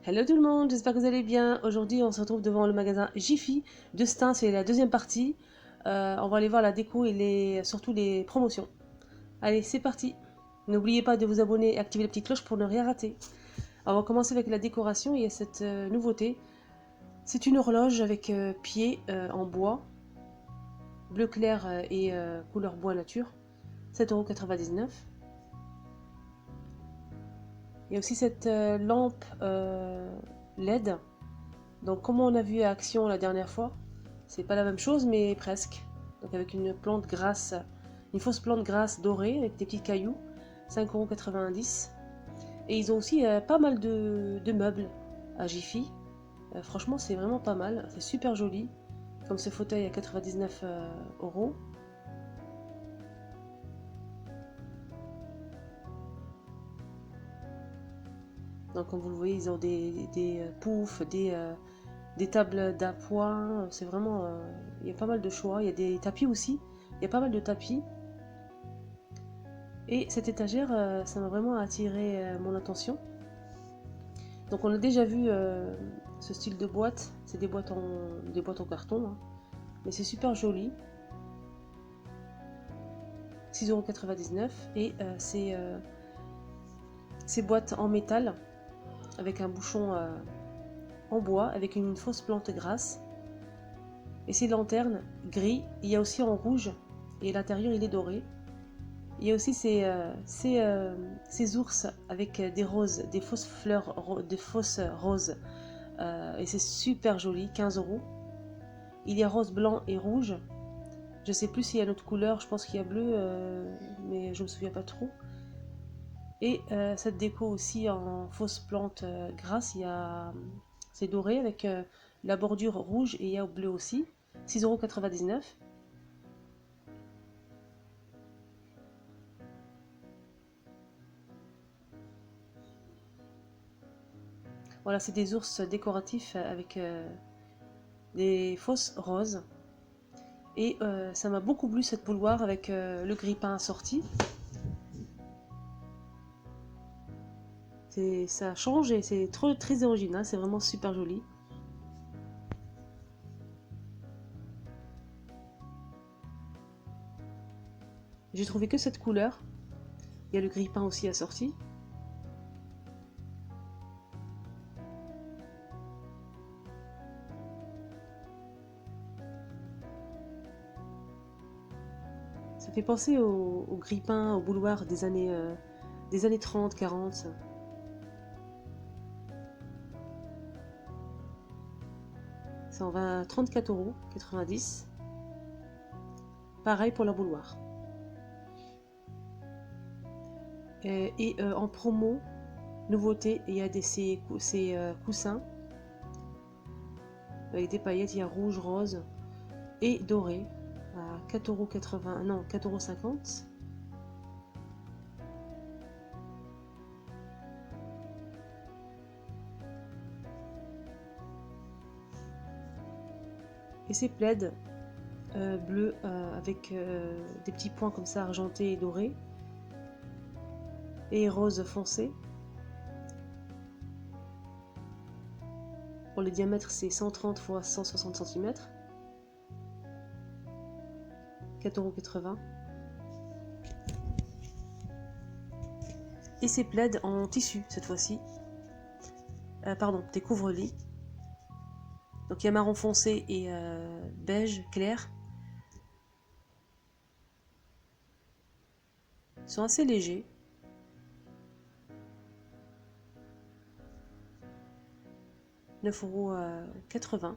Hello tout le monde, j'espère que vous allez bien. Aujourd'hui, on se retrouve devant le magasin Jiffy de Stein, c'est la deuxième partie. On va aller voir la déco et surtout les promotions. Allez, c'est parti. N'oubliez pas de vous abonner et activer la petite cloche pour ne rien rater. Alors, on va commencer avec la décoration. Il y a cette nouveauté. C'est une horloge avec pied en bois, bleu clair et couleur bois nature, 7,99 €. Il y a aussi cette lampe LED. Donc comme on a vu à Action la dernière fois, c'est pas la même chose mais presque. Donc avec une plante grasse, une fausse plante grasse dorée avec des petits cailloux, 5,90 €. Et ils ont aussi pas mal de meubles à Jiffy. Franchement c'est vraiment pas mal, c'est super joli. Comme ce fauteuil à 99 €. Donc comme vous le voyez, ils ont des poufs, des tables d'appoint, c'est vraiment... il y a pas mal de choix, il y a des tapis aussi, il y a pas mal de tapis. Et cette étagère, ça m'a vraiment attiré mon attention. Donc on a déjà vu ce style de boîte, c'est des boîtes en carton, hein. Mais c'est super joli. 6,99 € et ces boîtes en métal avec un bouchon en bois avec une fausse plante grasse. Et ces lanternes gris, il y a aussi en rouge et l'intérieur il est doré. Il y a aussi ces ours avec des roses, des fausses fleurs, des fausses roses. Et c'est super joli, 15 €. Il y a rose, blanc et rouge. Je sais plus s'il y a une autre couleur, je pense qu'il y a bleu, mais je me souviens pas trop. Et cette déco aussi en fausse plante grasse, c'est doré avec la bordure rouge et il y a au bleu aussi. 6,99 €. Voilà, c'est des ours décoratifs avec des fausses roses. Et ça m'a beaucoup plu cette bouilloire avec le grille-pain assorti. Ça change et c'est très original, c'est vraiment super joli. J'ai trouvé que cette couleur. Il y a le grille-pain aussi assorti. Ça fait penser au grille-pain, au bouilloire des années 30, 40. Ça en va à 34,90 €. Pareil pour la bouilloire. Et en promo, nouveauté, il y a ces coussins avec des paillettes, il y a rouge, rose et doré à 4,80 €, non 4,50 €. Et ces plaids bleus avec des petits points comme ça argentés et dorés et rose foncé. Pour le diamètre c'est 130 x 160 cm. 4,80 €. Et ces plaids en tissu cette fois-ci. Pardon, des couvre-lits. Donc il y a marron foncé et beige clair. Ils sont assez légers. – 9,80 €.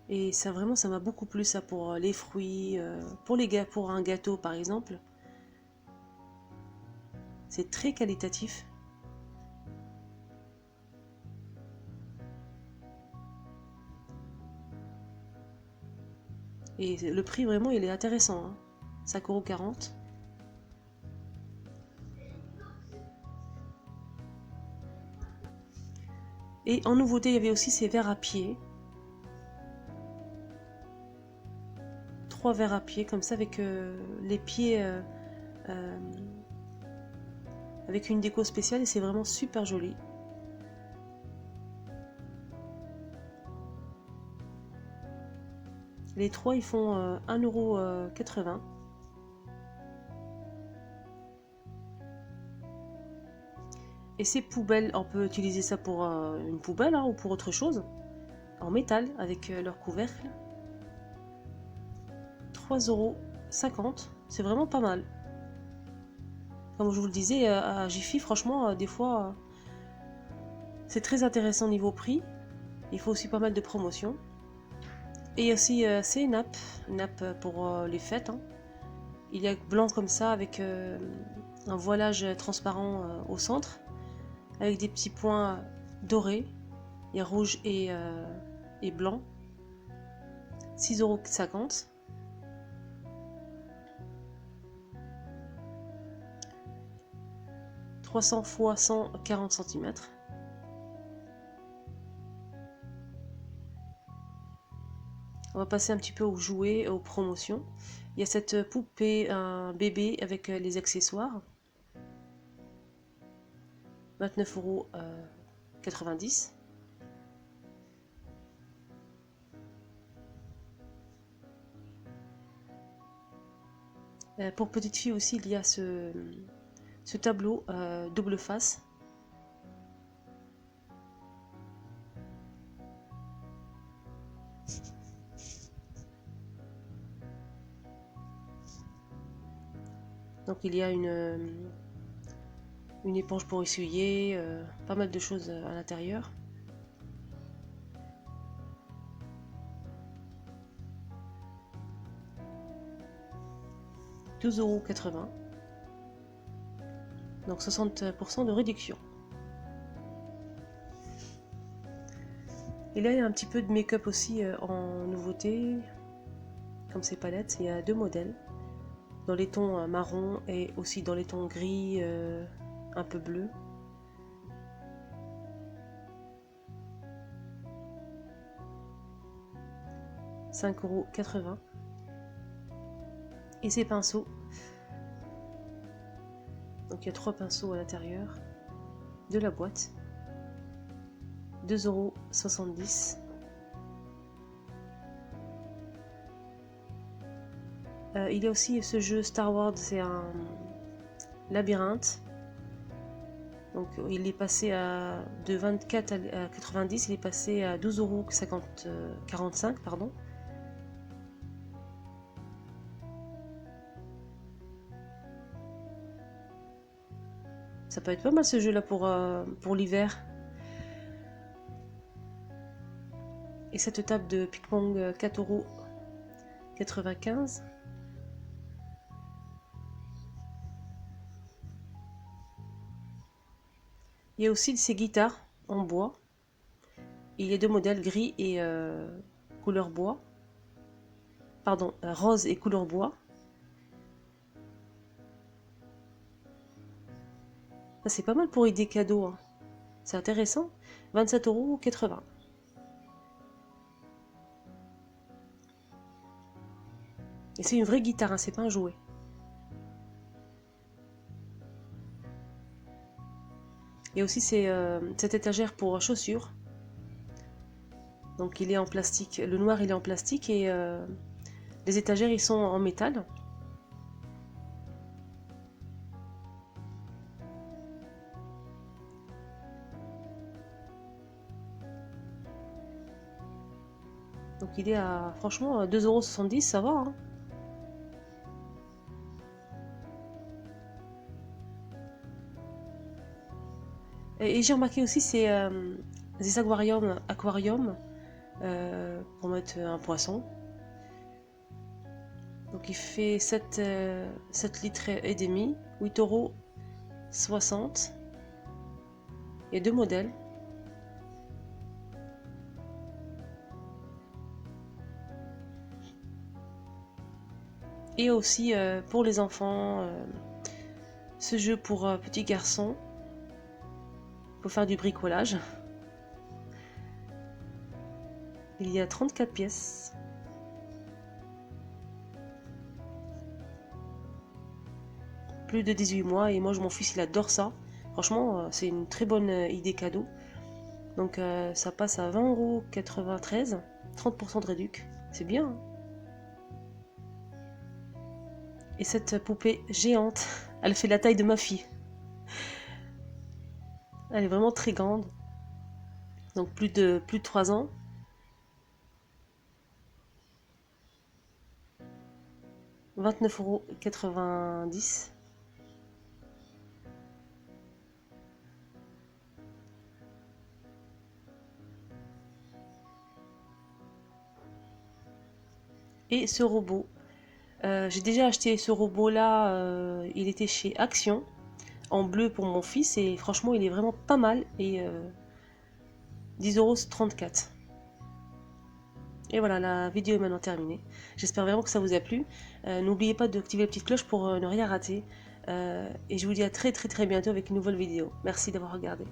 Et ça vraiment ça m'a beaucoup plu ça pour les fruits, pour un gâteau par exemple. C'est très qualitatif. Et le prix vraiment il est intéressant, hein. 5,40 €. Et en nouveauté il y avait aussi ces verres à pied. 3 verres à pied comme ça avec les pieds avec une déco spéciale et c'est vraiment super joli. Les trois ils font 1,80 €. Et ces poubelles, on peut utiliser ça pour une poubelle hein, ou pour autre chose, en métal avec leur couvercle. 3,50 €, c'est vraiment pas mal. Comme je vous le disais, à Jiffy, franchement, des fois, c'est très intéressant niveau prix. Il faut aussi pas mal de promotions. Et aussi, c'est une nappe pour les fêtes. Hein. Il y a blanc comme ça avec un voilage transparent au centre, avec des petits points dorés. Il y a rouge et blanc. 6,50 €. 300 x 140 cm. On va passer un petit peu aux jouets, aux promotions. Il y a cette poupée, un bébé avec les accessoires. 29,90 €. Pour petite fille aussi, il y a ce tableau double face. Donc il y a une éponge pour essuyer, pas mal de choses à l'intérieur. « 12,80 €. Donc 60% de réduction. Et là il y a un petit peu de make-up aussi en nouveauté. Comme ces palettes, il y a deux modèles. Dans les tons marron et aussi dans les tons gris un peu bleu. « 5,80 €. Et ces pinceaux. Donc il y a 3 pinceaux à l'intérieur de la boîte. 2,70 €. Il y a aussi ce jeu Star Wars, c'est un labyrinthe. Donc il est passé de 24 à 90, il est passé à 12,45 €, pardon. Ça peut être pas mal ce jeu là pour l'hiver. Et cette table de ping-pong 4,95 €. Il y a aussi ces guitares en bois. Il y a deux modèles, gris et couleur bois. Pardon, rose et couleur bois. Ça c'est pas mal pour aider cadeaux. Hein. C'est intéressant. 27,80 €. Et c'est une vraie guitare, hein, c'est pas un jouet. Il y a aussi cette étagère pour chaussures. Donc il est en plastique, le noir il est en plastique et les étagères ils sont en métal. Donc il est à franchement 2,70 €, ça va. Hein. Et j'ai remarqué aussi c'est des aquariums pour mettre un poisson. Donc il fait 7 litres et demi, 8,60 €. Il y a deux modèles. Et aussi pour les enfants, ce jeu pour petits garçons, pour faire du bricolage. Il y a 34 pièces. plus de 18 mois et moi mon fils il adore ça. Franchement, c'est une très bonne idée cadeau. Donc ça passe à 20,93 €, 30% de réduc. C'est bien, hein. Et cette poupée géante, elle fait la taille de ma fille. Elle est vraiment très grande. Donc plus de 3 ans. – 29,90 €. Et ce robot, j'ai déjà acheté ce robot là, il était chez Action en bleu pour mon fils et franchement il est vraiment pas mal et 10,34 €. Et voilà, la vidéo est maintenant terminée. J'espère vraiment que ça vous a plu. N'oubliez pas d'activer la petite cloche pour ne rien rater. Et je vous dis à très bientôt avec une nouvelle vidéo. Merci d'avoir regardé.